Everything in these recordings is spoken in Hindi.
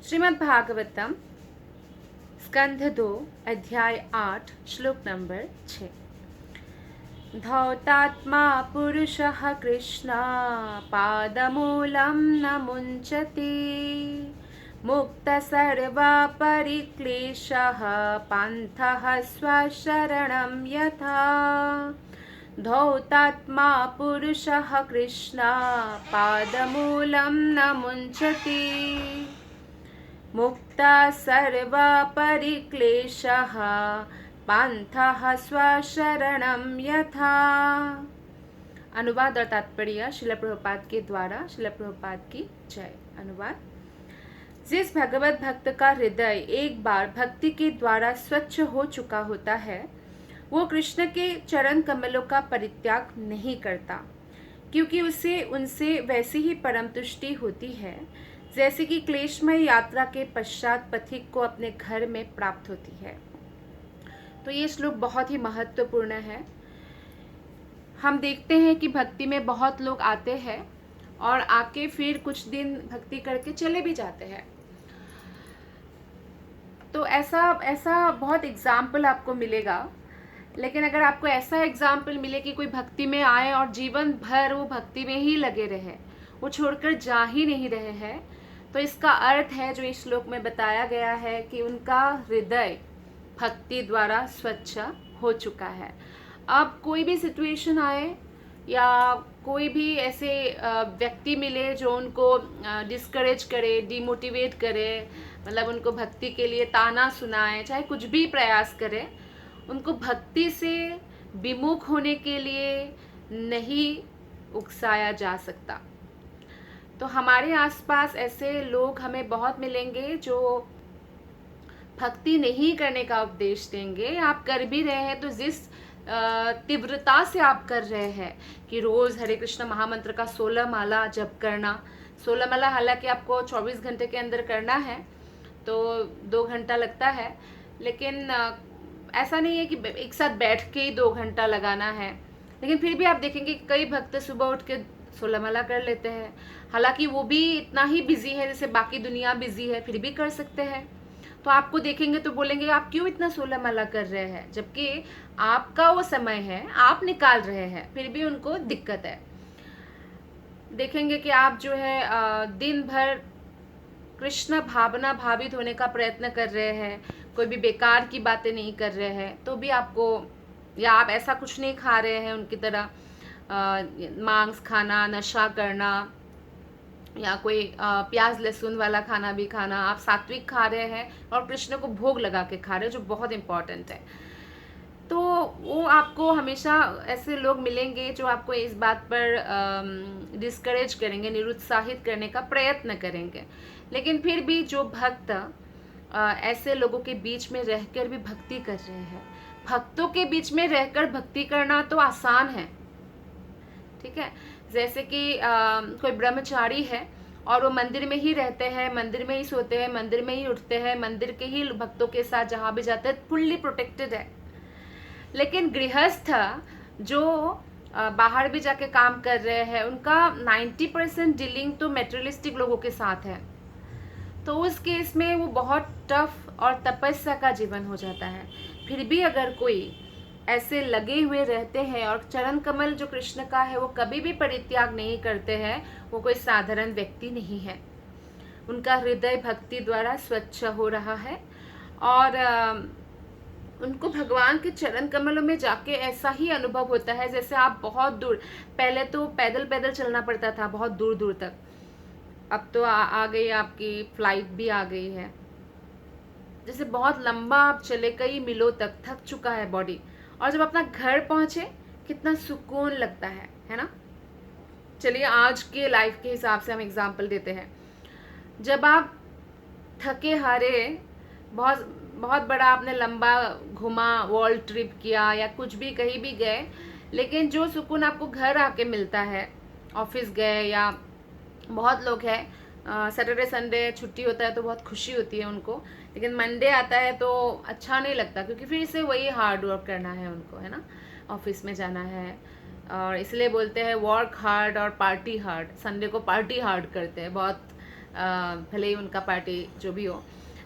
श्रीमद् भागवतम स्कंध 2 अध्याय 8 श्लोक नंबर 6। धौतात्मा पुरुषः कृष्णा पादमूलं न मुञ्चति मुक्तः सर्वपरिक्लेशः पान्थः स्वशरणं यथा। धौतात्मा पुरुषः कृष्णा पादमूलं न मुञ्चति मुक्ता सर्वपरिक्लेशः पान्थः स्वशरणं यथा। अनुवाद और तात्पर्य श्रील प्रभुपाद के द्वारा। श्रील प्रभुपाद की जय। अनुवाद। जिस भगवत भक्त का हृदय एक बार भक्ति के द्वारा स्वच्छ हो चुका होता है वो कृष्ण के चरण कमलों का परित्याग नहीं करता, क्योंकि उसे उनसे वैसी ही परम तुष्टि होती है जैसे कि क्लेशमय यात्रा के पश्चात पथिक को अपने घर में प्राप्त होती है। तो ये श्लोक बहुत ही महत्वपूर्ण है। हम देखते हैं कि भक्ति में बहुत लोग आते हैं और आके फिर कुछ दिन भक्ति करके चले भी जाते हैं। तो ऐसा बहुत एग्जाम्पल आपको मिलेगा। लेकिन अगर आपको ऐसा एग्जाम्पल मिले कि कोई भक्ति में आए और जीवन भर वो भक्ति में ही लगे रहे, वो छोड़कर जा ही नहीं रहे हैं, तो इसका अर्थ है जो इस श्लोक में बताया गया है कि उनका हृदय भक्ति द्वारा स्वच्छ हो चुका है। अब कोई भी सिचुएशन आए या कोई भी ऐसे व्यक्ति मिले जो उनको डिस्करेज करे, डिमोटिवेट करे, मतलब उनको भक्ति के लिए ताना सुनाए, चाहे कुछ भी प्रयास करे, उनको भक्ति से विमुख होने के लिए नहीं उकसाया जा सकता। तो हमारे आसपास ऐसे लोग हमें बहुत मिलेंगे जो भक्ति नहीं करने का उपदेश देंगे। आप कर भी रहे हैं तो जिस तीव्रता से आप कर रहे हैं कि रोज़ हरे कृष्ण महामंत्र का 16 माला जप करना। 16 माला हालांकि आपको 24 घंटे के अंदर करना है तो 2 घंटा लगता है, लेकिन ऐसा नहीं है कि एक साथ बैठ के ही 2 घंटा लगाना है। लेकिन फिर भी आप देखेंगे कई भक्त सुबह उठ के 16 माला कर लेते हैं। हालांकि वो भी इतना ही बिजी है जैसे बाकी दुनिया बिजी है, फिर भी कर सकते हैं। तो आपको देखेंगे तो बोलेंगे आप क्यों इतना 16 माला कर रहे हैं, जबकि आपका वो समय है, आप निकाल रहे हैं, फिर भी उनको दिक्कत है। देखेंगे कि आप जो है दिन भर कृष्ण भावना भावित होने का प्रयत्न कर रहे हैं, कोई भी बेकार की बातें नहीं कर रहे हैं, तो भी आपको, या आप ऐसा कुछ नहीं खा रहे हैं उनकी तरह मांस खाना, नशा करना, या कोई प्याज लहसुन वाला खाना भी खाना, आप सात्विक खा रहे हैं और कृष्ण को भोग लगा के खा रहे हैं, जो बहुत इम्पॉर्टेंट है। तो वो आपको हमेशा ऐसे लोग मिलेंगे जो आपको इस बात पर डिस्करेज करेंगे, निरुत्साहित करने का प्रयत्न करेंगे। लेकिन फिर भी जो भक्त ऐसे लोगों के बीच में रहकर भी भक्ति कर रहे हैं, भक्तों के बीच में रहकर भक्ति करना तो आसान है, ठीक है। जैसे कि कोई ब्रह्मचारी है और वो मंदिर में ही रहते हैं, मंदिर में ही सोते हैं, मंदिर में ही उठते हैं, मंदिर के ही भक्तों के साथ जहाँ भी जाते हैं, फुल्ली प्रोटेक्टेड है। लेकिन गृहस्थ जो बाहर भी जाके काम कर रहे हैं, उनका 90% डीलिंग तो मेटेरियलिस्टिक लोगों के साथ है। तो उस केस में वो बहुत टफ और तपस्या का जीवन हो जाता है। फिर भी अगर कोई ऐसे लगे हुए रहते हैं और चरण कमल जो कृष्ण का है वो कभी भी परित्याग नहीं करते हैं, वो कोई साधारण व्यक्ति नहीं है। उनका हृदय भक्ति द्वारा स्वच्छ हो रहा है और उनको भगवान के चरण कमलों में जाके ऐसा ही अनुभव होता है जैसे आप बहुत दूर, पहले तो पैदल पैदल चलना पड़ता था बहुत दूर दूर तक, अब तो आ गई आपकी फ्लाइट भी आ गई है। जैसे बहुत लंबा आप चले, कई मीलों तक, थक चुका है बॉडी, और जब अपना घर पहुंचे कितना सुकून लगता है ना। चलिए आज के लाइफ के हिसाब से हम एग्जाम्पल देते हैं। जब आप थके हारे, बहुत बहुत बड़ा आपने लंबा घुमा, वर्ल्ड ट्रिप किया या कुछ भी कहीं भी गए, लेकिन जो सुकून आपको घर आके मिलता है, ऑफिस गए या बहुत लोग हैं सैटरडे संडे छुट्टी होता है तो बहुत खुशी होती है उनको, लेकिन मंडे आता है तो अच्छा नहीं लगता, क्योंकि फिर से वही हार्ड वर्क करना है उनको, है ना, ऑफिस में जाना है। और इसलिए बोलते हैं वर्क हार्ड और पार्टी हार्ड। संडे को पार्टी हार्ड करते हैं, बहुत भले ही उनका पार्टी जो भी हो,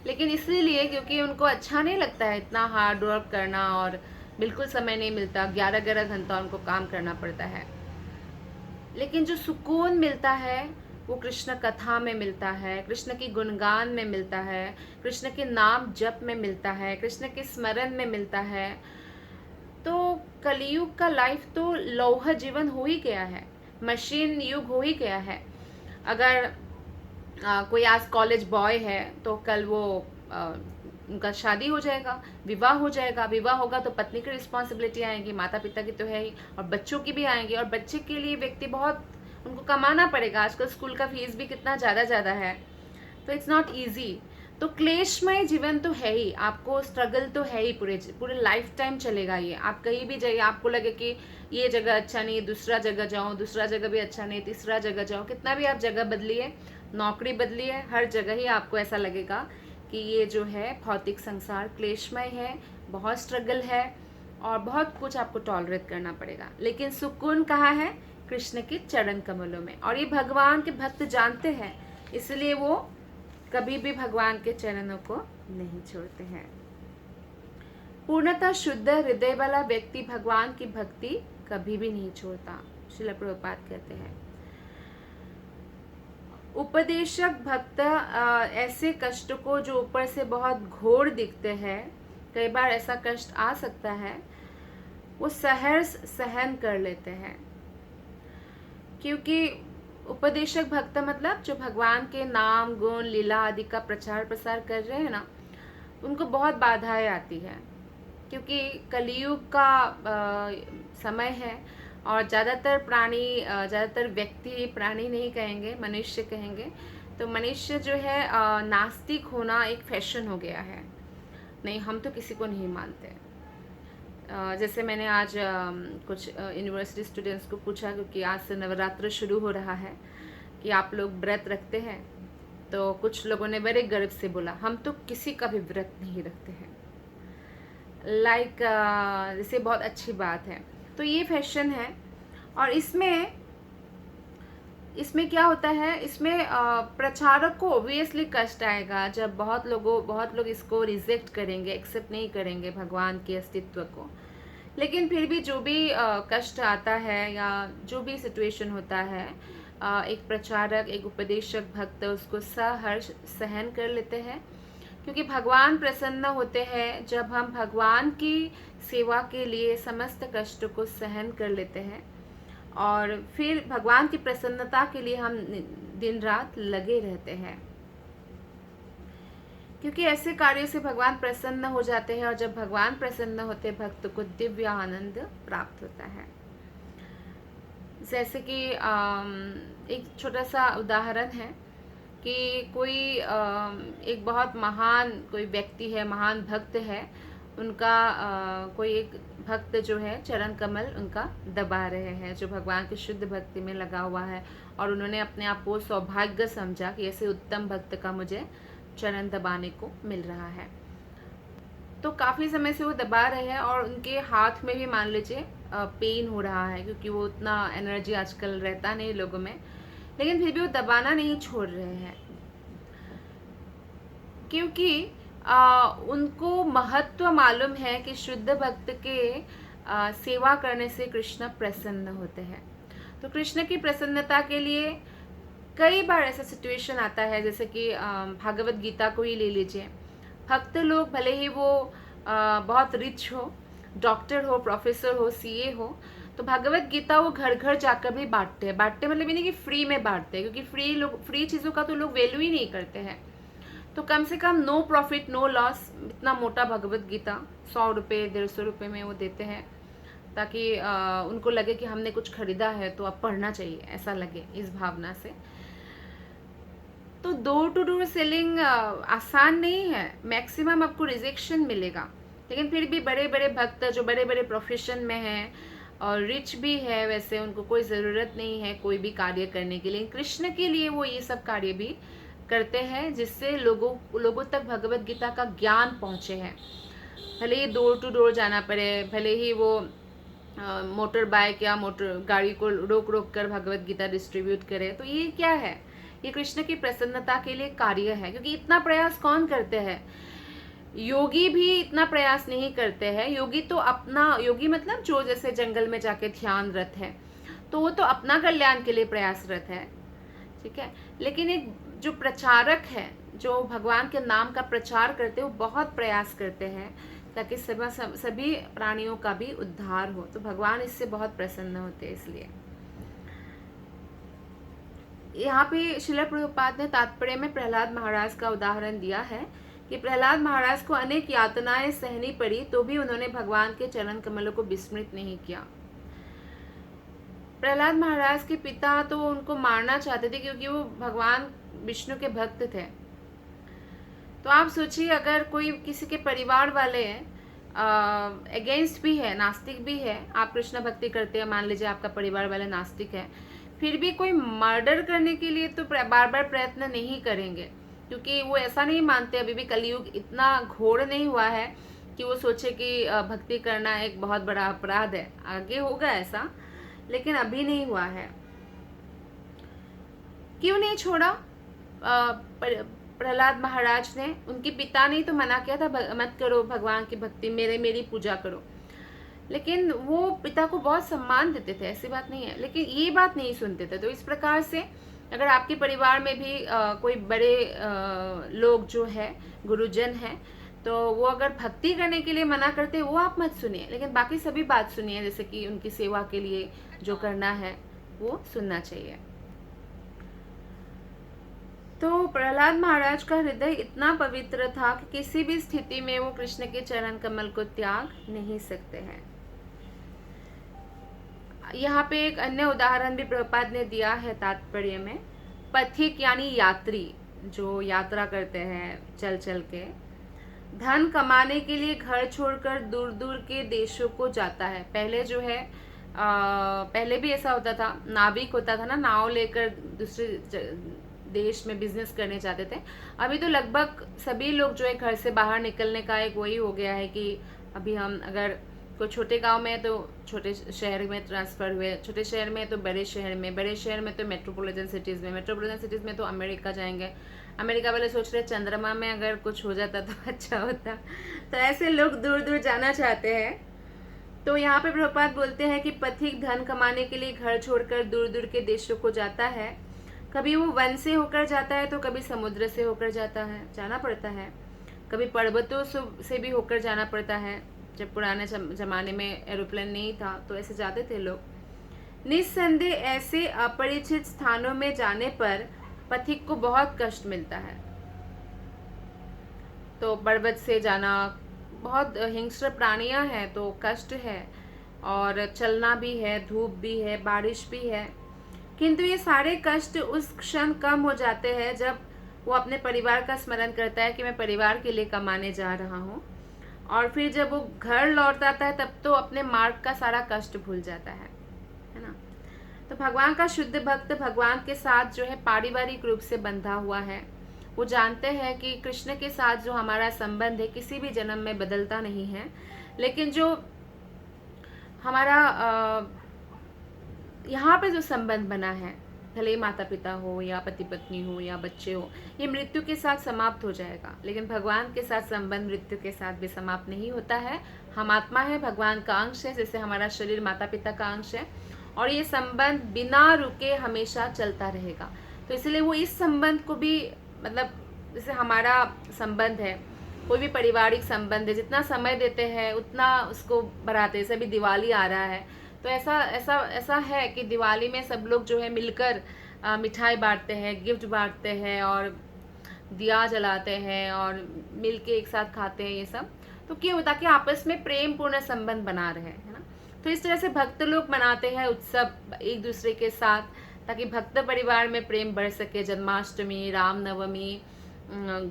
लेकिन इसीलिए क्योंकि उनको अच्छा नहीं लगता है इतना हार्ड वर्क करना, और बिल्कुल समय नहीं मिलता, 11-11 घंटा उनको काम करना पड़ता है। लेकिन जो सुकून मिलता है वो कृष्ण कथा में मिलता है, कृष्ण की गुणगान में मिलता है, कृष्ण के नाम जप में मिलता है, कृष्ण के स्मरण में मिलता है। तो कलयुग का लाइफ तो लौह जीवन हो ही गया है, मशीन युग हो ही गया है। अगर कोई आज कॉलेज बॉय है तो कल वो उनका शादी हो जाएगा, विवाह हो जाएगा, विवाह होगा तो पत्नी की रिस्पॉन्सिबिलिटी आएंगी, माता पिता की तो है ही, और बच्चों की भी आएंगी, और बच्चे के लिए व्यक्ति बहुत उनको कमाना पड़ेगा। आजकल स्कूल का फीस भी कितना ज़्यादा है, तो इट्स नॉट ईजी। तो क्लेशमय जीवन तो है ही, आपको स्ट्रगल तो है ही, पूरे लाइफ टाइम चलेगा ये। आप कहीं भी जाइए, आपको लगे कि ये जगह अच्छा नहीं, दूसरा जगह जाओ, दूसरा जगह भी अच्छा नहीं, तीसरा जगह जाओ, कितना भी आप जगह बदलिए, नौकरी बदलिए, हर जगह ही आपको ऐसा लगेगा कि ये जो है भौतिक संसार क्लेशमय है, बहुत स्ट्रगल है, और बहुत कुछ आपको टॉलरेट करना पड़ेगा। लेकिन सुकून कहाँ है? कृष्ण के चरण कमलों में। और ये भगवान के भक्त जानते हैं, इसलिए वो कभी भी भगवान के चरणों को नहीं छोड़ते हैं। पूर्णतः शुद्ध हृदय वाला व्यक्ति भगवान की भक्ति कभी भी नहीं छोड़ता, श्रील प्रभुपाद कहते हैं। उपदेशक भक्त ऐसे कष्ट को, जो ऊपर से बहुत घोर दिखते हैं, कई बार ऐसा कष्ट आ सकता है, वो सहर्ष सहन कर लेते हैं। क्योंकि उपदेशक भक्त मतलब जो भगवान के नाम गुण लीला आदि का प्रचार प्रसार कर रहे हैं ना, उनको बहुत बाधाएं आती है, क्योंकि कलयुग का समय है, और ज़्यादातर प्राणी, ज़्यादातर व्यक्ति, प्राणी नहीं कहेंगे, मनुष्य कहेंगे, तो मनुष्य जो है नास्तिक होना एक फैशन हो गया है। नहीं, हम तो किसी को नहीं मानते। जैसे मैंने आज कुछ यूनिवर्सिटी स्टूडेंट्स को पूछा, क्योंकि आज से नवरात्र शुरू हो रहा है, कि आप लोग व्रत रखते हैं? तो कुछ लोगों ने बड़े गर्व से बोला, हम तो किसी का भी व्रत नहीं रखते हैं। जैसे बहुत अच्छी बात है। तो ये फैशन है, और इसमें क्या होता है, इसमें प्रचारक को ऑब्वियसली कष्ट आएगा जब बहुत लोग इसको रिजेक्ट करेंगे, एक्सेप्ट नहीं करेंगे भगवान के अस्तित्व को। लेकिन फिर भी जो भी कष्ट आता है, या जो भी सिचुएशन होता है, एक प्रचारक, एक उपदेशक भक्त उसको सहर्ष सहन कर लेते हैं, क्योंकि भगवान प्रसन्न होते हैं जब हम भगवान की सेवा के लिए समस्त कष्ट को सहन कर लेते हैं, और फिर भगवान की प्रसन्नता के लिए हम दिन रात लगे रहते हैं, क्योंकि ऐसे कार्यों से भगवान प्रसन्न हो जाते हैं, और जब भगवान प्रसन्न होते हैं, भक्त को दिव्य आनंद प्राप्त होता है। जैसे कि एक छोटा सा उदाहरण है कि कोई एक बहुत महान कोई व्यक्ति है, महान भक्त है, उनका कोई एक भक्त जो है चरण कमल उनका दबा रहे हैं, जो भगवान की शुद्ध भक्ति में लगा हुआ है, और उन्होंने अपने आप को सौभाग्य समझा कि ऐसे उत्तम भक्त का मुझे चरण दबाने को मिल रहा है। तो काफ़ी समय से वो दबा रहे हैं, और उनके हाथ में भी मान लीजिए पेन हो रहा है, क्योंकि वो उतना एनर्जी आजकल रहता नहीं लोगों में, लेकिन फिर भी वो दबाना नहीं छोड़ रहे हैं, क्योंकि उनको महत्व मालूम है कि शुद्ध भक्त के सेवा करने से कृष्ण प्रसन्न होते हैं। तो कृष्ण की प्रसन्नता के लिए कई बार ऐसा सिचुएशन आता है, जैसे कि भागवत गीता को ही ले लीजिए। भक्त लोग भले ही वो बहुत रिच हो, डॉक्टर हो, प्रोफेसर हो, सीए हो, तो भागवत गीता वो घर घर जाकर भी बांटते हैं। मतलब ये नहीं कि फ्री में बांटते हैं, क्योंकि फ्री चीज़ों का तो लोग वैल्यू ही नहीं करते हैं। तो कम से कम नो प्रॉफिट नो लॉस, इतना मोटा भगवत गीता 100 रुपये 150 रुपये में वो देते हैं, ताकि उनको लगे कि हमने कुछ खरीदा है तो अब पढ़ना चाहिए, ऐसा लगे, इस भावना से। तो डोर टू डोर सेलिंग आसान नहीं है, मैक्सिमम आपको रिजेक्शन मिलेगा, लेकिन फिर भी बड़े बड़े भक्त जो बड़े बड़े प्रोफेशन में हैं और रिच भी है, वैसे उनको कोई ज़रूरत नहीं है कोई भी कार्य करने के लिए, कृष्ण के लिए वो ये सब कार्य भी करते हैं, जिससे लोगों तक भगवत गीता का ज्ञान पहुँचे हैं। भले ही डोर टू डोर जाना पड़े, भले ही वो मोटर बाइक या मोटर गाड़ी को रोक कर भगवत गीता डिस्ट्रीब्यूट करे, तो ये क्या है, ये कृष्ण की प्रसन्नता के लिए कार्य है, क्योंकि इतना प्रयास कौन करते हैं? योगी भी इतना प्रयास नहीं करते हैं। योगी तो अपना, योगी मतलब जो जैसे जंगल में जाके ध्यानरत है, तो वो तो अपना कल्याण के लिए प्रयासरत है, ठीक है। लेकिन एक जो प्रचारक है, जो भगवान के नाम का प्रचार करते हैं, वो बहुत प्रयास करते हैं ताकि सभी प्राणियों का भी उद्धार हो। तो भगवान इससे बहुत प्रसन्न होते हैं। इसलिए यहाँ पे श्रील प्रभुपाद ने तात्पर्य में प्रहलाद महाराज का उदाहरण दिया है कि प्रहलाद महाराज को अनेक यातनाएं सहनी पड़ी, तो भी उन्होंने भगवान के चरण कमलों को विस्मृत नहीं किया। प्रहलाद महाराज के पिता तो उनको मारना चाहते थे क्योंकि वो भगवान विष्णु के भक्त थे। तो आप सोचिए, अगर कोई किसी के परिवार वाले अगेंस्ट भी है, नास्तिक भी है, आप कृष्ण भक्ति करते हैं, मान लीजिए आपका परिवार वाले नास्तिक है, फिर भी कोई मर्डर करने के लिए तो बार बार प्रयत्न नहीं करेंगे, क्योंकि वो ऐसा नहीं मानते, अभी भी कलयुग इतना घोर नहीं हुआ है कि वो सोचे कि भक्ति करना एक बहुत बड़ा अपराध है। आगे होगा ऐसा, लेकिन अभी नहीं हुआ है। क्यों नहीं छोड़ा प्रहलाद महाराज ने? उनके पिता ने तो मना किया था, मत करो भगवान की भक्ति, मेरी पूजा करो। लेकिन वो पिता को बहुत सम्मान देते थे, ऐसी बात नहीं है, लेकिन ये बात नहीं सुनते थे। तो इस प्रकार से अगर आपके परिवार में भी कोई बड़े लोग जो है, गुरुजन है, तो वो अगर भक्ति करने के लिए मना करते हैं, वो आप मत सुनिए, लेकिन बाकी सभी बात सुनिए, जैसे कि उनकी सेवा के लिए जो करना है वो सुनना चाहिए। तो प्रहलाद महाराज का हृदय इतना पवित्र था कि किसी भी स्थिति में वो कृष्ण के चरण कमल को त्याग नहीं सकते हैं। यहाँ पे एक अन्य उदाहरण भी प्रभुपाद ने दिया है तात्पर्य में। पथिक यानी यात्री, जो यात्रा करते हैं चल चल के, धन कमाने के लिए घर छोड़कर दूर दूर के देशों को जाता है। पहले जो है पहले भी ऐसा होता था, नाविक होता था ना, नाव लेकर दूसरे देश में बिजनेस करने जाते थे। अभी तो लगभग सभी लोग जो है घर से बाहर निकलने का एक वही हो गया है कि अभी हम अगर कोई छोटे गांव में है तो छोटे शहर में ट्रांसफ़र हुए, छोटे शहर में तो बड़े शहर में, बड़े शहर में तो मेट्रोपॉलिटन सिटीज़ में, मेट्रोपॉलिटन सिटीज़ में तो अमेरिका जाएंगे। अमेरिका वाले सोच रहे चंद्रमा में अगर कुछ हो जाता तो अच्छा होता। तो ऐसे लोग दूर दूर जाना चाहते हैं। तो यहाँ पे प्रभुपाद बोलते हैं कि पथिक धन कमाने के लिए घर छोड़कर दूर दूर के देशों को जाता है। कभी वो वन से होकर जाता है, तो कभी समुद्र से होकर जाना पड़ता है, कभी पर्वतों से भी होकर जाना पड़ता है। जब पुराने जमाने में एरोप्लेन नहीं था तो ऐसे जाते थे लोग। निस्संदेह ऐसे अपरिचित स्थानों में जाने पर पथिक को बहुत कष्ट मिलता है। तो पर्वत से जाना, बहुत हिंस्र प्राणियां हैं तो कष्ट है, और चलना भी है, धूप भी है, बारिश भी है। किंतु ये सारे कष्ट उस क्षण कम हो जाते हैं जब वो अपने परिवार का स्मरण करता है कि मैं परिवार के लिए कमाने जा रहा हूँ। और फिर जब वो घर लौट आता है तब तो अपने मार्ग का सारा कष्ट भूल जाता है ना। तो भगवान का शुद्ध भक्त भगवान के साथ जो है पारिवारिक रूप से बंधा हुआ है। वो जानते हैं कि कृष्ण के साथ जो हमारा संबंध है किसी भी जन्म में बदलता नहीं है, लेकिन जो हमारा यहाँ पे जो संबंध बना है, भले माता पिता हो या पति पत्नी हो या बच्चे हो, ये मृत्यु के साथ समाप्त हो जाएगा। लेकिन भगवान के साथ संबंध मृत्यु के साथ भी समाप्त नहीं होता है। हम आत्मा है, भगवान का अंश है, जैसे हमारा शरीर माता पिता का अंश है, और ये संबंध बिना रुके हमेशा चलता रहेगा। तो इसलिए वो इस संबंध को भी, मतलब जैसे हमारा संबंध है, कोई भी पारिवारिक संबंध है, जितना समय देते हैं उतना उसको बढ़ाते हैं। जैसे अभी दिवाली आ रहा है, तो ऐसा है कि दिवाली में सब लोग जो है मिलकर मिठाई बांटते हैं, गिफ्ट बांटते हैं और दिया जलाते हैं और मिलके एक साथ खाते हैं, ये सब तो क्यों? ताकि आपस में प्रेम पूर्ण संबंध बना रहे, है ना। तो इस तरह से भक्त लोग मनाते हैं उत्सव एक दूसरे के साथ, ताकि भक्त परिवार में प्रेम बढ़ सके। जन्माष्टमी, रामनवमी,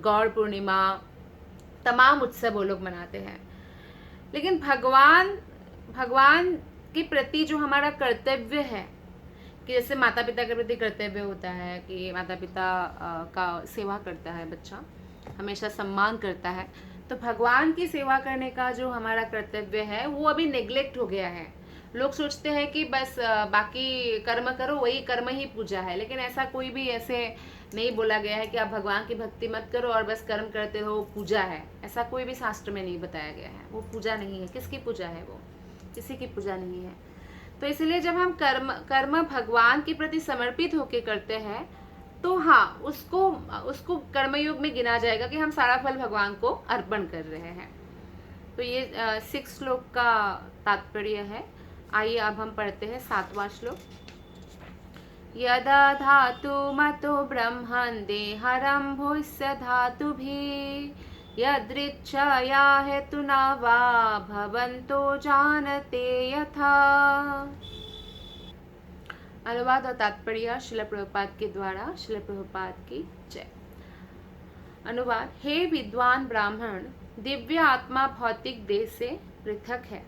गौर पूर्णिमा, तमाम उत्सव वो लोग मनाते हैं। लेकिन भगवान के प्रति जो हमारा कर्तव्य है, कि जैसे माता पिता के प्रति कर्तव्य होता है कि माता पिता का सेवा करता है बच्चा, हमेशा सम्मान करता है, तो भगवान की सेवा करने का जो हमारा कर्तव्य है वो अभी नेग्लेक्ट हो गया है। लोग सोचते हैं कि बस बाकी कर्म करो, वही कर्म ही पूजा है, लेकिन ऐसा कोई भी ऐसे नहीं बोला गया है कि आप भगवान की भक्ति मत करो और बस कर्म करते रहो, पूजा है। ऐसा कोई भी शास्त्र में नहीं बताया गया है। वो पूजा नहीं है। किसकी पूजा है? वो किसी की पूजा नहीं है। तो इसलिए जब हम कर्म कर्म भगवान के प्रति समर्पित होकर करते हैं तो हाँ, उसको उसको कर्मयोग में गिना जाएगा कि हम सारा फल भगवान को अर्पण कर रहे हैं। तो ये 6 श्लोक का तात्पर्य है। आइए अब हम पढ़ते हैं 7वां श्लोक। यदा धातु मतो ब्रह्मन् देहरम्भोऽस्य धातुभिः यदृच्छया हेतुना वा भवन्तो जानते यथा। अनुवाद और तात्पर्य श्रील प्रभुपाद के द्वारा। श्रील प्रभुपाद की जय। अनुवाद। हे विद्वान ब्राह्मण, दिव्य आत्मा भौतिक देह से पृथक है,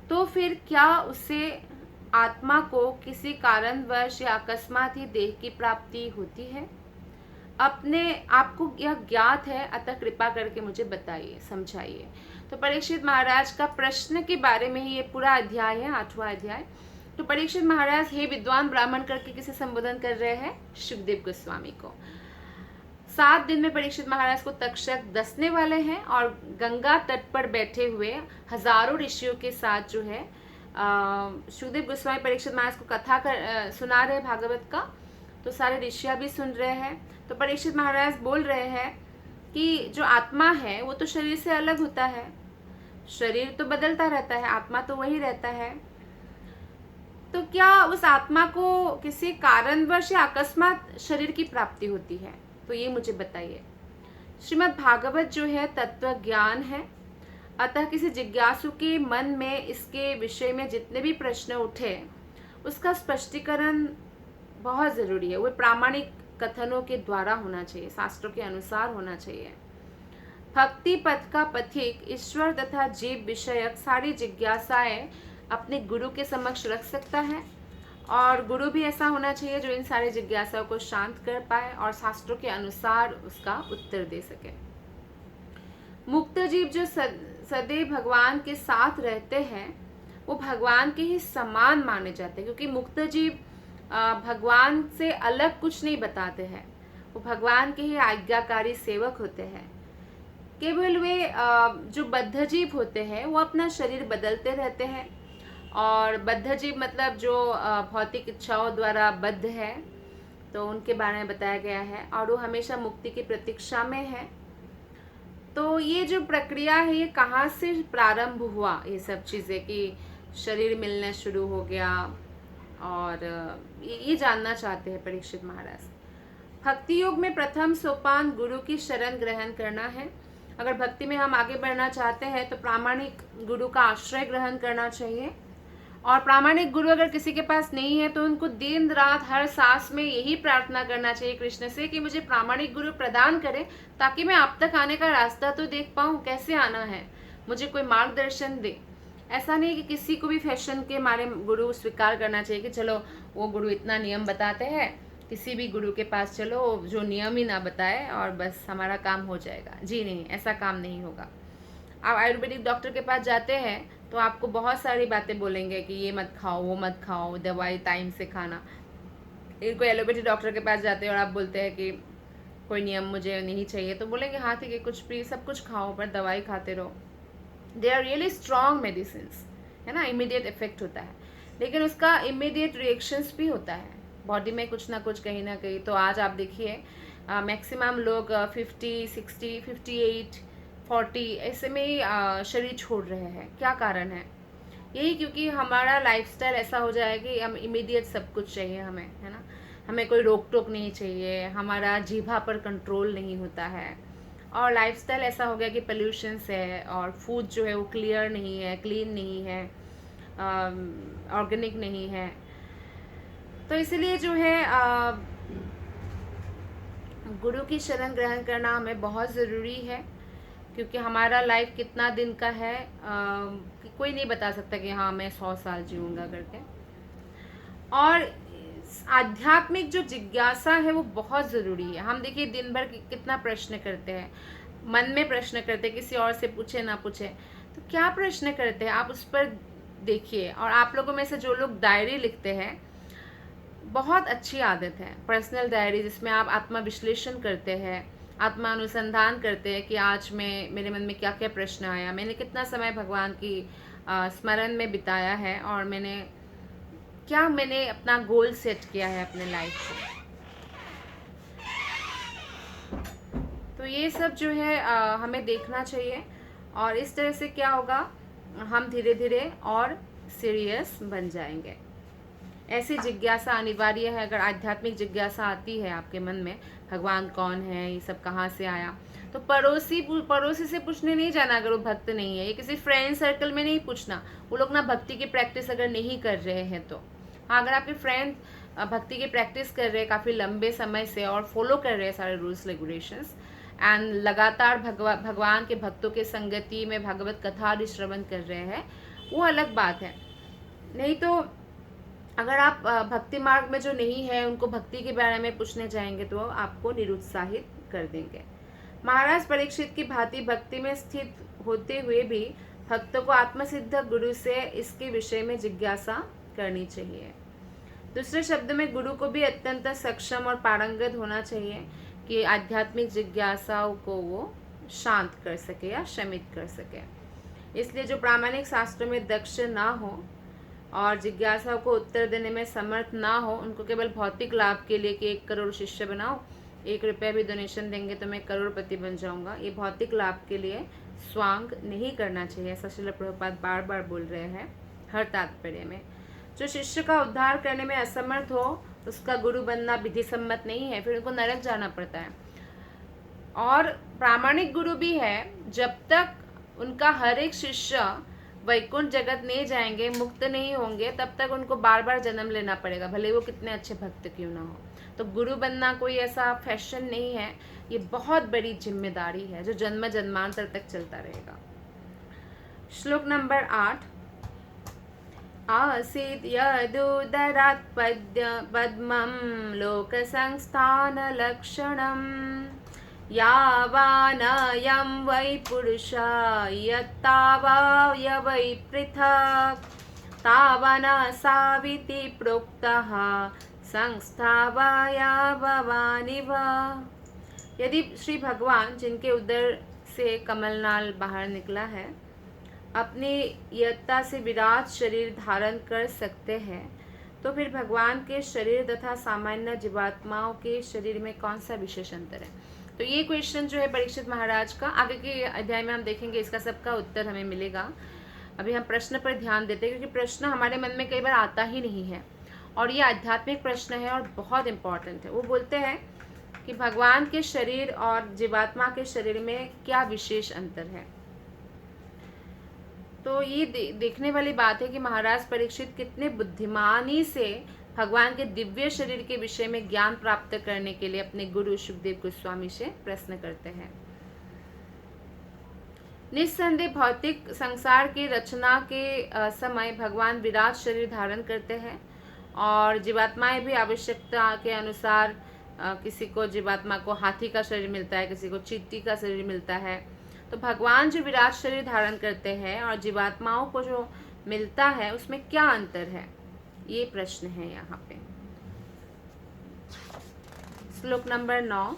तो फिर क्या उसे आत्मा को किसी कारणवश या अकस्मात ही देह की प्राप्ति होती है? अपने आपको यह ज्ञात है, अतः कृपा करके मुझे बताइए, समझाइए। तो परीक्षित महाराज का प्रश्न के बारे में ही ये पूरा अध्याय है, 8वां अध्याय। तो परीक्षित महाराज हे विद्वान ब्राह्मण करके किसे संबोधन कर रहे हैं? शुकदेव गोस्वामी को। 7 दिन में परीक्षित महाराज को तक्षक दसने वाले हैं और गंगा तट पर बैठे हुए हजारों ऋषियों के साथ जो है शुकदेव गोस्वामी परीक्षित महाराज को कथा सुना रहे भागवत का। तो सारे ऋषियां भी सुन रहे हैं। तो परीक्षित महाराज बोल रहे हैं कि जो आत्मा है वो तो शरीर से अलग होता है, शरीर तो बदलता रहता है, आत्मा तो वही रहता है। तो क्या उस आत्मा को किसी कारणवश या अकस्मात शरीर की प्राप्ति होती है? तो ये मुझे बताइए। श्रीमद् भागवत जो है तत्व ज्ञान है, अतः किसी जिज्ञासु के मन में इसके विषय में जितने भी प्रश्न उठे उसका स्पष्टीकरण बहुत ज़रूरी है। वो प्रामाणिक कथनों के द्वारा होना चाहिए, शास्त्रों के अनुसार होना चाहिए। भक्ति पथ का पथिक ईश्वर तथा जीव विषयक सारी जिज्ञासाएं अपने गुरु के समक्ष रख सकता है, और गुरु भी ऐसा होना चाहिए जो इन सारी जिज्ञासाओं को शांत कर पाए और शास्त्रों के अनुसार उसका उत्तर दे सके। मुक्त जीव जो सदैव भगवान के साथ रहते हैं वो भगवान के ही समान माने जाते हैं, क्योंकि मुक्त जीव भगवान से अलग कुछ नहीं बताते हैं। वो भगवान के ही आज्ञाकारी सेवक होते हैं। केवल वे जो बद्ध जीव होते हैं वो अपना शरीर बदलते रहते हैं, और बद्ध जीव मतलब जो भौतिक इच्छाओं द्वारा बद्ध है, तो उनके बारे में बताया गया है, और वो हमेशा मुक्ति की प्रतीक्षा में है। तो ये जो प्रक्रिया है ये कहाँ से प्रारंभ हुआ? ये सब चीज़ें कि शरीर मिलना शुरू हो गया, और ये जानना चाहते हैं परीक्षित महाराज। भक्ति योग में प्रथम सोपान गुरु की शरण ग्रहण करना है। अगर भक्ति में हम आगे बढ़ना चाहते हैं तो प्रामाणिक गुरु का आश्रय ग्रहण करना चाहिए, और प्रामाणिक गुरु अगर किसी के पास नहीं है तो उनको दिन रात हर सांस में यही प्रार्थना करना चाहिए कृष्ण से कि मुझे प्रामाणिक गुरु प्रदान करें, ताकि मैं आप तक आने का रास्ता तो देख पाऊँ, कैसे आना है, मुझे कोई मार्गदर्शन दे। ऐसा नहीं कि किसी को भी फैशन के मारे गुरु स्वीकार करना चाहिए कि चलो वो गुरु इतना नियम बताते हैं, किसी भी गुरु के पास चलो जो नियम ही ना बताए और बस हमारा काम हो जाएगा। जी नहीं, ऐसा काम नहीं होगा। आप आयुर्वेदिक डॉक्टर के पास जाते हैं तो आपको बहुत सारी बातें बोलेंगे कि ये मत खाओ, वो मत खाओ, दवाई टाइम से खाना। कोई एलोपैथी डॉक्टर के पास जाते हैं और आप बोलते हैं कि कोई नियम मुझे नहीं चाहिए, तो बोलेंगे हाँ ठीक है, कुछ भी सब कुछ खाओ पर दवाई खाते रहो। They are really strong medicines, है ना, इमीडिएट इफेक्ट होता है, लेकिन उसका इमीडिएट रिएक्शंस भी होता है बॉडी में कुछ ना कुछ, कहीं ना कहीं। तो आज आप देखिए मैक्सिमम लोग 50, 60, 58, 40 ऐसे में ही शरीर छोड़ रहे हैं। क्या कारण है? यही क्योंकि हमारा लाइफस्टाइल ऐसा हो जाए कि हम इमीडिएट सब कुछ चाहिए हमें, है ना, हमें कोई रोक टोक नहीं चाहिए, हमारा जीभा पर कंट्रोल नहीं होता है, और लाइफस्टाइल ऐसा हो गया कि पोल्यूशंस है, और फूड जो है वो क्लियर नहीं है, क्लीन नहीं है, ऑर्गेनिक नहीं है। तो इसलिए जो है गुरु की शरण ग्रहण करना हमें बहुत ज़रूरी है, क्योंकि हमारा लाइफ कितना दिन का है कोई नहीं बता सकता कि हाँ मैं 100 साल जीऊँगा करके। और आध्यात्मिक जो जिज्ञासा है वो बहुत ज़रूरी है। हम देखिए दिन भर कितना प्रश्न करते हैं, मन में प्रश्न करते हैं, किसी और से पूछे ना पूछे, तो क्या प्रश्न करते हैं आप उस पर देखिए। और आप लोगों में से जो लोग डायरी लिखते हैं, बहुत अच्छी आदत है पर्सनल डायरी, जिसमें आप आत्मा विश्लेषण करते हैं, आत्मा अनुसंधान करते हैं कि आज में मेरे मन में क्या क्या प्रश्न आया, मैंने कितना समय भगवान की स्मरण में बिताया है, और मैंने अपना गोल सेट किया है अपने लाइफ को। तो ये सब जो है हमें देखना चाहिए, और इस तरह से क्या होगा, हम धीरे धीरे और सीरियस बन जाएंगे। ऐसी जिज्ञासा अनिवार्य है। अगर आध्यात्मिक जिज्ञासा आती है आपके मन में, भगवान कौन है, ये सब कहाँ से आया, तो पड़ोसी से पूछने नहीं जाना अगर वो भक्त नहीं है, ये किसी फ्रेंड सर्कल में नहीं पूछना, वो लोग ना भक्ति की प्रैक्टिस अगर नहीं कर रहे हैं तो। हाँ, अगर आपके फ्रेंड भक्ति की प्रैक्टिस कर रहे हैं काफ़ी लंबे समय से और फॉलो कर रहे हैं सारे रूल्स रेगुलेशंस, एंड लगातार भगवान के भक्तों के संगति में भागवत कथा आदि श्रवण कर रहे हैं, वो अलग बात है। नहीं तो अगर आप भक्ति मार्ग में जो नहीं है उनको भक्ति के बारे में पूछने जाएंगे तो आपको निरुत्साहित कर देंगे। महाराज परीक्षित की भांति भक्ति में स्थित होते हुए भी भक्तों को आत्मसिद्ध गुरु से इसके विषय में जिज्ञासा करनी चाहिए। दूसरे शब्द में गुरु को भी अत्यंत सक्षम और पारंगत होना चाहिए कि आध्यात्मिक जिज्ञासाओं को वो शांत कर सके या शमित कर सके। इसलिए जो प्रामाणिक शास्त्रों में दक्ष ना हो और जिज्ञासा को उत्तर देने में समर्थ ना हो, उनको केवल भौतिक लाभ के लिए कि 1 करोड़ शिष्य बनाओ, 1 रुपया भी डोनेशन देंगे तो मैं करोड़पति बन जाऊंगा, ये भौतिक लाभ के लिए स्वांग नहीं करना चाहिए। ऐसा श्रील प्रभुपाद बार बार बोल रहे हैं हर तात्पर्य में। जो शिष्य का उद्धार करने में असमर्थ हो, उसका गुरु बनना विधि सम्मत नहीं है, फिर उनको नरक जाना पड़ता है। और प्रामाणिक गुरु भी है, जब तक उनका हर एक शिष्य वैकुंठ जगत नहीं जाएंगे, मुक्त नहीं होंगे, तब तक उनको बार बार जन्म लेना पड़ेगा, भले वो कितने अच्छे भक्त क्यों ना हो। तो गुरु बनना कोई ऐसा फैशन नहीं है, ये बहुत बड़ी जिम्मेदारी है जो जन्म जन्मांतर तक चलता रहेगा। श्लोक नंबर 8। आसीत् यदुदरात् पद्मं लोकसंस्थानलक्षणम् यावानयं वै पुरुषा यत्तावाय वै पृथक् तावन साविति प्रोक्तः संस्थावाया भवानिव। यदि श्री भगवान, जिनके उदर से कमलनाल बाहर निकला है, अपनी यत्ता से विराट शरीर धारण कर सकते हैं, तो फिर भगवान के शरीर तथा सामान्य जीवात्माओं के शरीर में कौन सा विशेष अंतर है। तो ये क्वेश्चन जो है परीक्षित महाराज का, आगे के अध्याय में हम देखेंगे इसका सबका उत्तर हमें मिलेगा। अभी हम प्रश्न पर ध्यान देते हैं, क्योंकि प्रश्न हमारे मन में कई बार आता ही नहीं है, और ये आध्यात्मिक प्रश्न है और बहुत इम्पॉर्टेंट है। वो बोलते हैं कि भगवान के शरीर और जीवात्मा के शरीर में क्या विशेष अंतर है। तो ये देखने वाली बात है कि महाराज परीक्षित कितने बुद्धिमानी से भगवान के दिव्य शरीर के विषय में ज्ञान प्राप्त करने के लिए अपने गुरु सुखदेव गोस्वामी से प्रश्न करते हैं। निस्संदेह भौतिक संसार की रचना के समय भगवान विराट शरीर धारण करते हैं, और जीवात्माएं भी आवश्यकता के अनुसार, किसी को जीवात्मा को हाथी का शरीर मिलता है, किसी को चींटी का शरीर मिलता है। तो भगवान जो विराट शरीर धारण करते हैं और जीवात्माओं को जो मिलता है, उसमें क्या अंतर है, ये प्रश्न है यहाँ पे। श्लोक नंबर 9।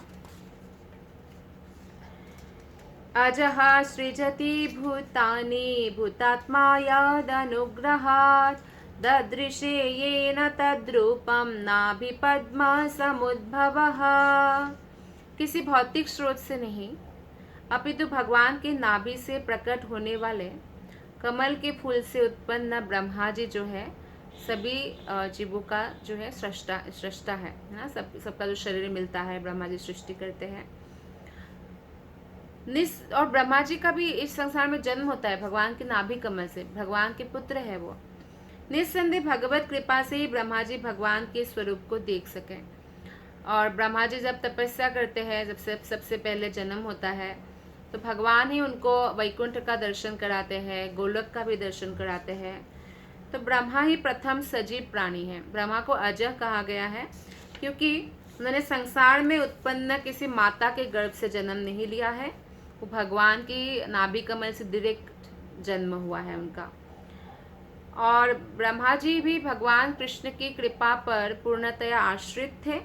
अजः सृजति भूतानि भूतात्मा यदनुग्रहात् ददृशे येन तद्रूपं नाभिपद्मा समुद्भवः। किसी भौतिक स्रोत से नहीं, अपितु भगवान के नाभि से प्रकट होने वाले कमल के फूल से उत्पन्न ब्रह्मा जी जो है सभी जीवों का जो है सृष्टा है ना। सबका जो शरीर मिलता है ब्रह्मा जी सृष्टि करते हैं। और ब्रह्मा जी का भी इस संसार में जन्म होता है भगवान के नाभि कमल से, भगवान के पुत्र है वो। निस्संदेह भगवत कृपा से ही ब्रह्मा जी भगवान के स्वरूप को देख सकें। और ब्रह्मा जी जब तपस्या करते हैं, जब सबसे पहले जन्म होता है, तो भगवान ही उनको वैकुंठ का दर्शन कराते हैं, गोलोक का भी दर्शन कराते हैं। तो ब्रह्मा ही प्रथम सजीव प्राणी है। ब्रह्मा को अजह कहा गया है क्योंकि उन्होंने संसार में उत्पन्न किसी माता के गर्भ से जन्म नहीं लिया है, वो भगवान की नाभि कमल से डायरेक्ट जन्म हुआ है उनका। और ब्रह्मा जी भी भगवान कृष्ण की कृपा पर पूर्णतया आश्रित थे,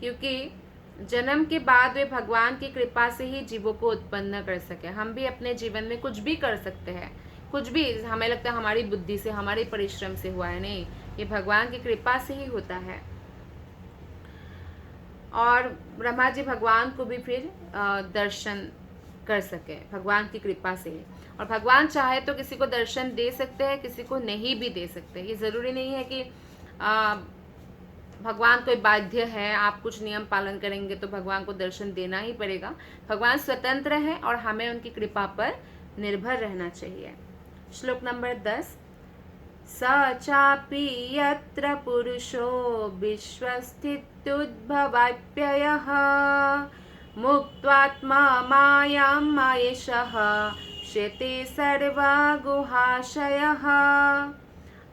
क्योंकि जन्म के बाद वे भगवान की कृपा से ही जीवों को उत्पन्न कर सके। हम भी अपने जीवन में कुछ भी कर सकते हैं, कुछ भी हमें लगता है हमारी बुद्धि से, हमारे परिश्रम से हुआ है, नहीं, ये भगवान की कृपा से ही होता है। और ब्रह्मा जी भगवान को भी फिर दर्शन कर सके भगवान की कृपा से ही। और भगवान चाहे तो किसी को दर्शन दे सकते हैं, किसी को नहीं भी दे सकते। ये ज़रूरी नहीं है कि भगवान कोई बाध्य है, आप कुछ नियम पालन करेंगे तो भगवान को दर्शन देना ही पड़ेगा। भगवान स्वतंत्र है और हमें उनकी कृपा पर निर्भर रहना चाहिए। श्लोक नंबर 10। स चापि यत्र पुरुषो विश्वस्थित्युद्भवाप्ययः मुक्त्वात्मा मायां मायेशः शेते सर्वगुहाशयः।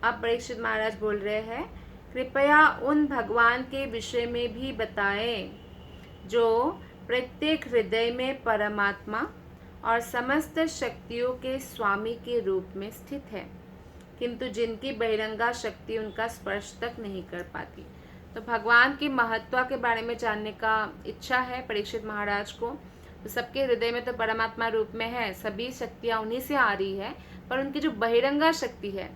अब परीक्षित महाराज बोल रहे हैं, कृपया उन भगवान के विषय में भी बताएं जो प्रत्येक हृदय में परमात्मा और समस्त शक्तियों के स्वामी के रूप में स्थित है, किंतु जिनकी बहिरंगा शक्ति उनका स्पर्श तक नहीं कर पाती। तो भगवान की महत्व के बारे में जानने का इच्छा है परीक्षित महाराज को। तो सबके हृदय में तो परमात्मा रूप में है, सभी शक्तियाँ उन्हीं से आ रही है, पर उनकी जो बहिरंगा शक्ति है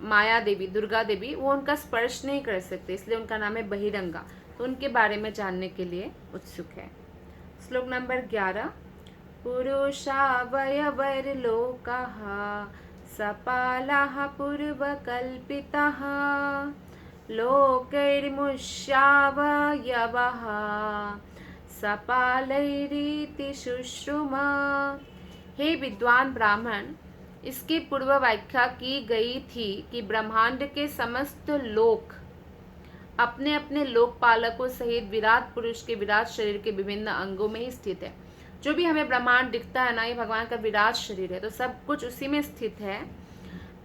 माया देवी, दुर्गा देवी, वो उनका स्पर्श नहीं कर सकते, इसलिए उनका नाम है बहिरंगा। तो उनके बारे में जानने के लिए उत्सुक है। श्लोक नंबर 11। पुरुषावयवैर्लोकः सपालः पूर्वकल्पितः लोकैर्मुष्यावयवः सपालैरिति शुश्रुमा। हे विद्वान ब्राह्मण, इसकी पूर्व व्याख्या की गई थी कि ब्रह्मांड के समस्त लोक अपने अपने लोकपालकों सहित विराट पुरुष के विराट शरीर के विभिन्न अंगों में ही स्थित है। जो भी हमें ब्रह्मांड दिखता है ना, ये भगवान का विराट शरीर है, तो सब कुछ उसी में स्थित है।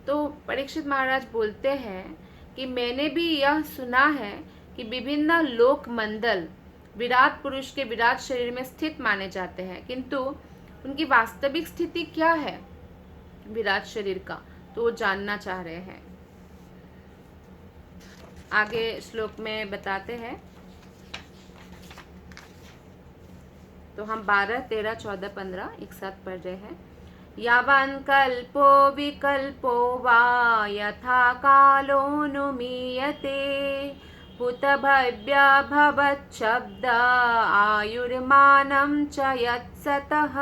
तो परीक्षित महाराज बोलते हैं कि मैंने भी यह सुना है कि विभिन्न लोक मंडल विराट पुरुष के विराट शरीर में स्थित माने जाते हैं, किंतु उनकी वास्तविक स्थिति क्या है विराट शरीर का, तो वो जानना चाह रहे हैं। आगे श्लोक में बताते हैं। तो हम 12, 13, 14, 15 एक साथ पढ़ रहे हैं। यावन् कल्पो विकल्पो वा यथा कालोऽनुमीयते हुतभव्या भवच्छब्द आयुर्मानं च यत्सतः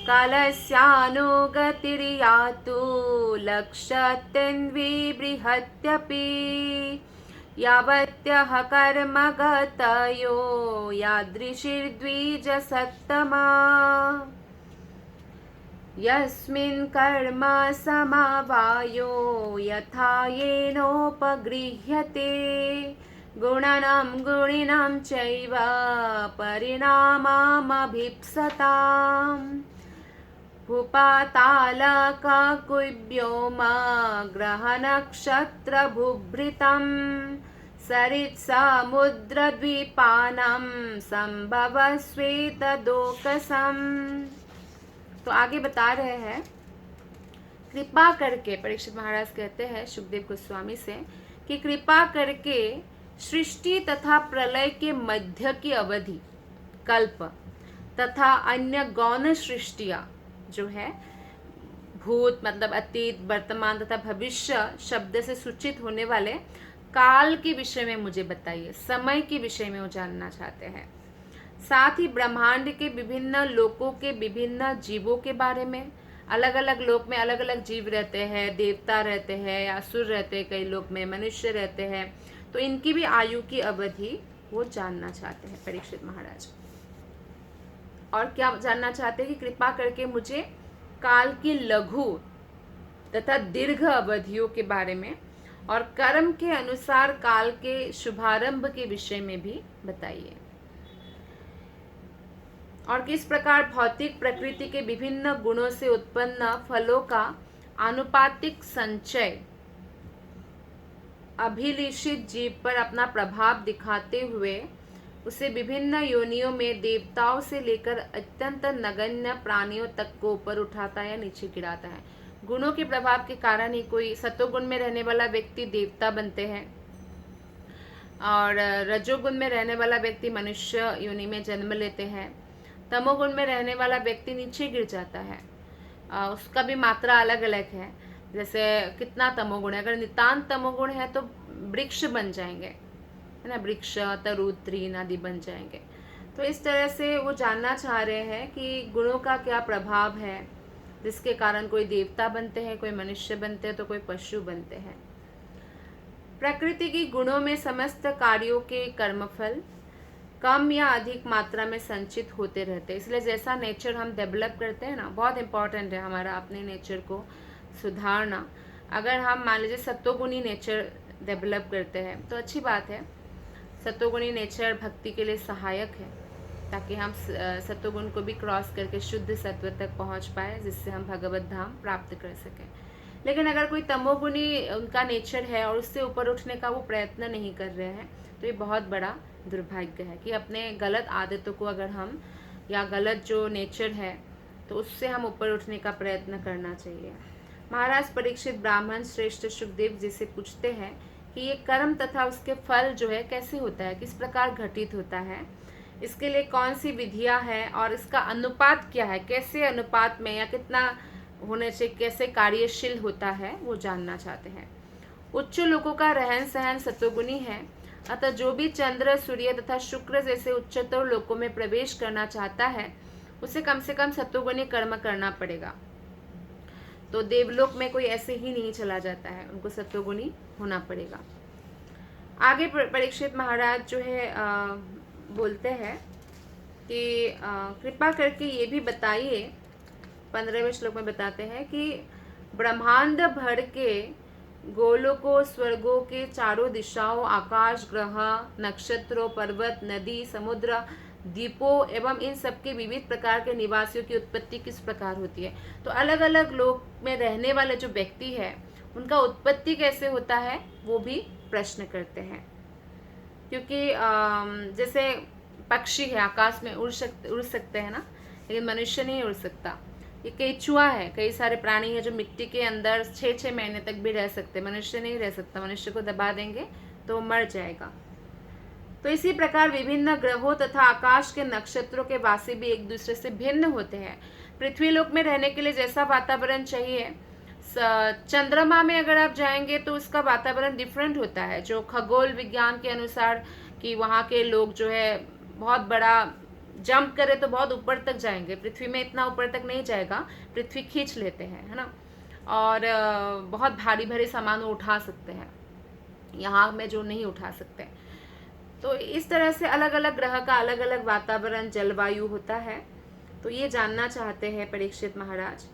कालस्यानुगतिर्यातु लक्ष्यतिन्विबृहत्यपि यावत्यः कर्मगतयो यादृशिर्द्विजसत्तमा यस्मिन् कर्म समवायो यथा येनोपगृह्यते गुणनं गुणिनं चैव परिणाममभीप्सताम् भूपातालकाकुव्योम ग्रहनक्षत्रभुभृतं सरित्समुद्रद्वीपानं सम्भवस्वेतदोकसम्। तो आगे बता रहे हैं, कृपा करके परीक्षित महाराज कहते हैं सुखदेव गोस्वामी से कि कृपा करके सृष्टि तथा प्रलय के मध्य की अवधि, कल्प तथा अन्य गौण सृष्टियाँ जो है, भूत मतलब अतीत, वर्तमान तथा भविष्य शब्द से सूचित होने वाले काल के विषय में मुझे बताइए, समय के विषय में वो जानना चाहते हैं। साथ ही ब्रह्मांड के विभिन्न लोकों के विभिन्न जीवों के बारे में, अलग अलग लोक में अलग अलग जीव रहते हैं, देवता रहते हैं, असुर रहते हैं, कई लोक में मनुष्य रहते हैं, तो इनकी भी आयु की अवधि वो जानना चाहते हैं परीक्षित महाराज। और क्या जानना चाहते हैं कि कृपा करके मुझे काल की लघु तथा दीर्घ अवधियों के बारे में और कर्म के अनुसार काल के शुभारंभ के विषय में भी बताइए, और किस प्रकार भौतिक प्रकृति के विभिन्न गुणों से उत्पन्न फलों का आनुपातिक संचय अभिलिषित जीव पर अपना प्रभाव दिखाते हुए उसे विभिन्न योनियों में देवताओं से लेकर अत्यंत नगण्य प्राणियों तक को ऊपर उठाता है या नीचे गिराता है। गुणों के प्रभाव के कारण ही कोई सतोगुण में रहने वाला व्यक्ति देवता बनते हैं और रजोगुण में रहने वाला व्यक्ति मनुष्य योनि में जन्म लेते हैं। तमोगुण में रहने वाला व्यक्ति नीचे गिर जाता है। उसका भी मात्रा अलग अलग है, जैसे कितना तमोगुण है। अगर नितांत तमोगुण है तो वृक्ष बन जाएंगे, है ना, वृक्ष तरु तृण आदि बन जाएंगे। तो इस तरह से वो जानना चाह रहे हैं कि गुणों का क्या प्रभाव है, जिसके कारण कोई देवता बनते हैं, कोई मनुष्य बनते हैं, तो कोई पशु बनते हैं। प्रकृति की गुणों में समस्त कार्यों के कर्मफल कम या अधिक मात्रा में संचित होते रहते हैं। इसलिए जैसा नेचर हम डेवलप करते हैं ना, बहुत इंपॉर्टेंट है हमारा अपने नेचर को सुधारना। अगर हम मान लीजिए सत्वगुणी नेचर डेवलप करते हैं तो अच्छी बात है। सत्वगुणी नेचर भक्ति के लिए सहायक है, ताकि हम सत्वगुण को भी क्रॉस करके शुद्ध सत्व तक पहुंच पाए, जिससे हम भगवत धाम प्राप्त कर सकें। लेकिन अगर कोई तमोगुणी उनका नेचर है और उससे ऊपर उठने का वो प्रयत्न नहीं कर रहे हैं, तो ये बहुत बड़ा दुर्भाग्य है कि अपने गलत आदतों को अगर हम, या गलत जो नेचर है, तो उससे हम ऊपर उठने का प्रयत्न करना चाहिए। महाराज परीक्षित ब्राह्मण श्रेष्ठ सुखदेव जी से पूछते हैं कि ये कर्म तथा उसके फल जो है कैसे होता है, किस प्रकार घटित होता है, इसके लिए कौन सी विधियां हैं और इसका अनुपात क्या है, कैसे अनुपात में या कितना होने से कैसे कार्यशील होता है, वो जानना चाहते हैं। उच्च लोगों का रहन सहन सत्वगुणी है, अतः जो भी चंद्र सूर्य तथा शुक्र जैसे उच्चतर लोकों में प्रवेश करना चाहता है उसे कम से कम सत्वगुणी कर्म करना पड़ेगा। तो देवलोक में कोई ऐसे ही नहीं चला जाता है, उनको सत्वगुणी होना पड़ेगा। आगे परीक्षित महाराज जो है बोलते हैं कि कृपा करके ये भी बताइए, 15वें श्लोक में बताते हैं कि ब्रह्मांड भर के गोलोकों स्वर्गों के चारों दिशाओं, आकाश, ग्रह, नक्षत्रों, पर्वत, नदी, समुद्र, द्वीपों एवं इन सबके विविध प्रकार के निवासियों की उत्पत्ति किस प्रकार होती है। तो अलग अलग लोक में रहने वाले जो व्यक्ति है उनका उत्पत्ति कैसे होता है वो भी प्रश्न करते हैं। क्योंकि जैसे पक्षी है आकाश में उड़ सकते हैं ना, लेकिन मनुष्य नहीं उड़ सकता। ये केचुआ है, कई सारे प्राणी है जो मिट्टी के अंदर 6-6 महीने तक भी रह सकते, मनुष्य नहीं रह सकता। मनुष्य को दबा देंगे तो मर जाएगा। तो इसी प्रकार विभिन्न ग्रहों तथा आकाश के नक्षत्रों के वासी भी एक दूसरे से भिन्न होते हैं। पृथ्वी लोक में रहने के लिए जैसा वातावरण चाहिए, चंद्रमा में अगर आप जाएंगे तो उसका वातावरण डिफरेंट होता है, जो खगोल विज्ञान के अनुसार कि वहाँ के लोग जो है बहुत बड़ा जंप करे तो बहुत ऊपर तक जाएंगे। पृथ्वी में इतना ऊपर तक नहीं जाएगा, पृथ्वी खींच लेते हैं, है ना, और बहुत भारी भारी सामान उठा सकते हैं, यहाँ में जो नहीं उठा सकते। तो इस तरह से अलग अलग ग्रह का अलग अलग वातावरण जलवायु होता है। तो ये जानना चाहते हैं परीक्षित महाराज।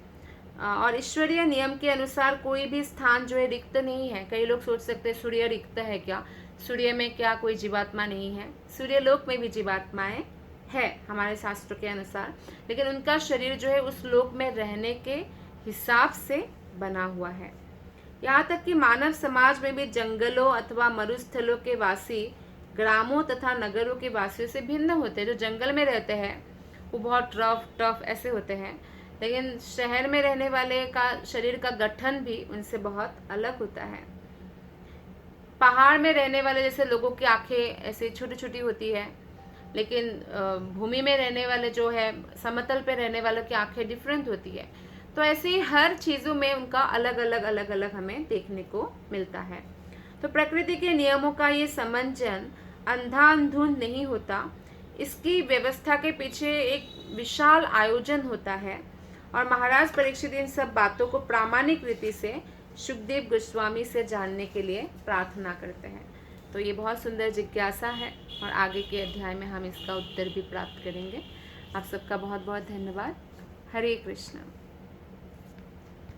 और ईश्वरीय नियम के अनुसार कोई भी स्थान जो है रिक्त नहीं है। कई लोग सोच सकते हैं सूर्य रिक्त है क्या, सूर्य में क्या कोई जीवात्मा नहीं है? सूर्य लोक में भी जीवात्माएं है हमारे शास्त्रों के अनुसार, लेकिन उनका शरीर जो है उस लोक में रहने के हिसाब से बना हुआ है। यहाँ तक कि मानव समाज में भी जंगलों अथवा मरुस्थलों के वासी ग्रामों तथा नगरों के वासियों से भिन्न होते हैं। जो जंगल में रहते हैं वो बहुत टफ ऐसे होते हैं, लेकिन शहर में रहने वाले का शरीर का गठन भी उनसे बहुत अलग होता है। पहाड़ में रहने वाले जैसे लोगों की आंखें ऐसे छोटी छोटी होती है, लेकिन भूमि में रहने वाले जो है समतल पे रहने वालों की आंखें डिफरेंट होती है। तो ऐसे ही हर चीज़ों में उनका अलग अलग हमें देखने को मिलता है। तो प्रकृति के नियमों का ये समंजन अंधाधुंध नहीं होता, इसकी व्यवस्था के पीछे एक विशाल आयोजन होता है। और महाराज परीक्षित इन सब बातों को प्रामाणिक रीति से सुखदेव गोस्वामी से जानने के लिए प्रार्थना करते हैं। तो ये बहुत सुंदर जिज्ञासा है और आगे के अध्याय में हम इसका उत्तर भी प्राप्त करेंगे। आप सबका बहुत बहुत धन्यवाद। हरे कृष्ण।